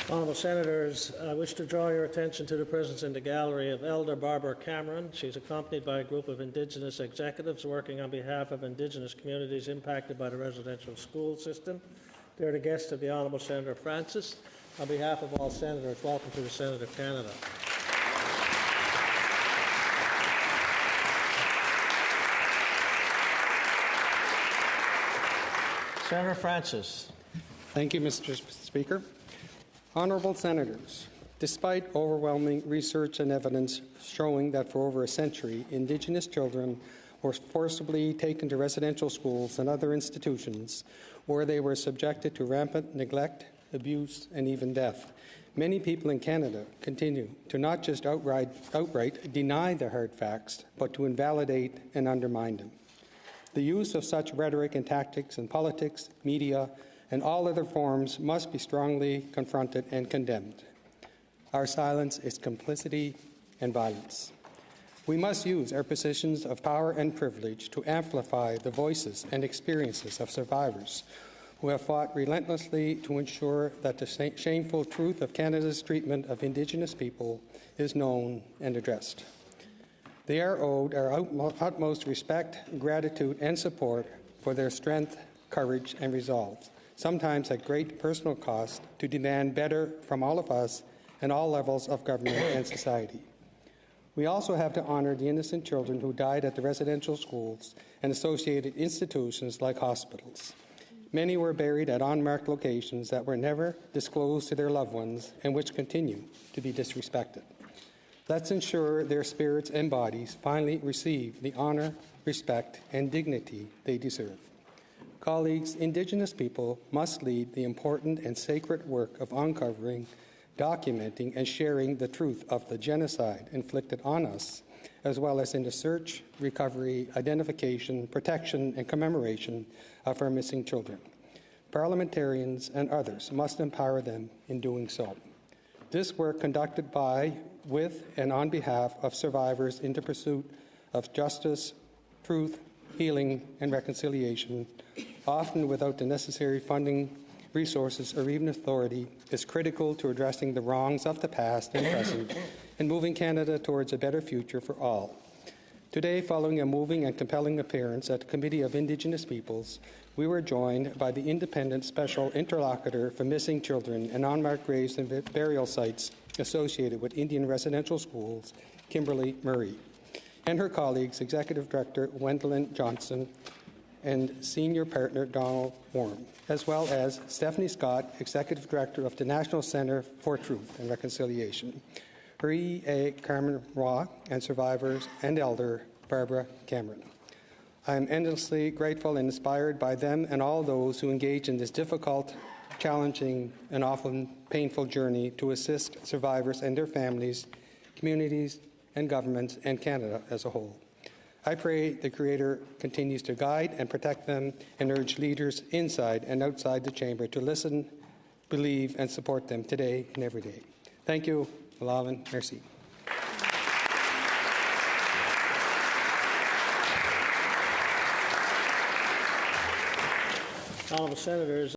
Honourable Senators, I wish to draw your attention to the presence in the gallery of Elder Barbara Cameron. She's accompanied by a group of Indigenous executives working on behalf of Indigenous communities impacted by the residential school system. They're the guests of the Honourable Senator Francis. On behalf of all Senators, welcome to the Senate of Canada. Senator Francis. Thank you, Mr. Speaker. Honourable Senators, despite overwhelming research and evidence showing that for over a century, Indigenous children were forcibly taken to residential schools and other institutions where they were subjected to rampant neglect, abuse, and even death, many people in Canada continue to not just outright deny the hard facts, but to invalidate and undermine them. The use of such rhetoric and tactics in politics, media, and all other forms must be strongly confronted and condemned. Our silence is complicity and violence. We must use our positions of power and privilege to amplify the voices and experiences of survivors who have fought relentlessly to ensure that the shameful truth of Canada's treatment of Indigenous people is known and addressed. They are owed our utmost respect, gratitude, and support for their strength, courage, and resolve, sometimes at great personal cost, to demand better from all of us and all levels of government and society. We also have to honour the innocent children who died at the residential schools and associated institutions like hospitals. Many were buried at unmarked locations that were never disclosed to their loved ones and which continue to be disrespected. Let's ensure their spirits and bodies finally receive the honour, respect, and dignity they deserve. Colleagues, Indigenous people must lead the important and sacred work of uncovering, documenting, and sharing the truth of the genocide inflicted on us, as well as in the search, recovery, identification, protection, and commemoration of our missing children. Parliamentarians and others must empower them in doing so. This work conducted by, with, and on behalf of survivors in the pursuit of justice, truth, healing, and reconciliation, often without the necessary funding, resources, or even authority, is critical to addressing the wrongs of the past and present and moving Canada towards a better future for all. Today, following a moving and compelling appearance at the Committee of Indigenous Peoples, we were joined by the independent special interlocutor for missing children and unmarked graves and burial sites associated with Indian residential schools, Kimberly Murray, and her colleagues, Executive Director Gwendolyn Johnson and Senior Partner Donald Warren, as well as Stephanie Scott, Executive Director of the National Centre for Truth and Reconciliation, Marie A. Carmen Roy, and survivors, and Elder Barbara Cameron. I am endlessly grateful and inspired by them and all those who engage in this difficult, challenging, and often painful journey to assist survivors and their families, communities, and governments, and Canada as a whole. I pray the Creator continues to guide and protect them and urge leaders inside and outside the chamber to listen, believe, and support them today and every day. Thank you. Alavan, merci. Honourable Senators,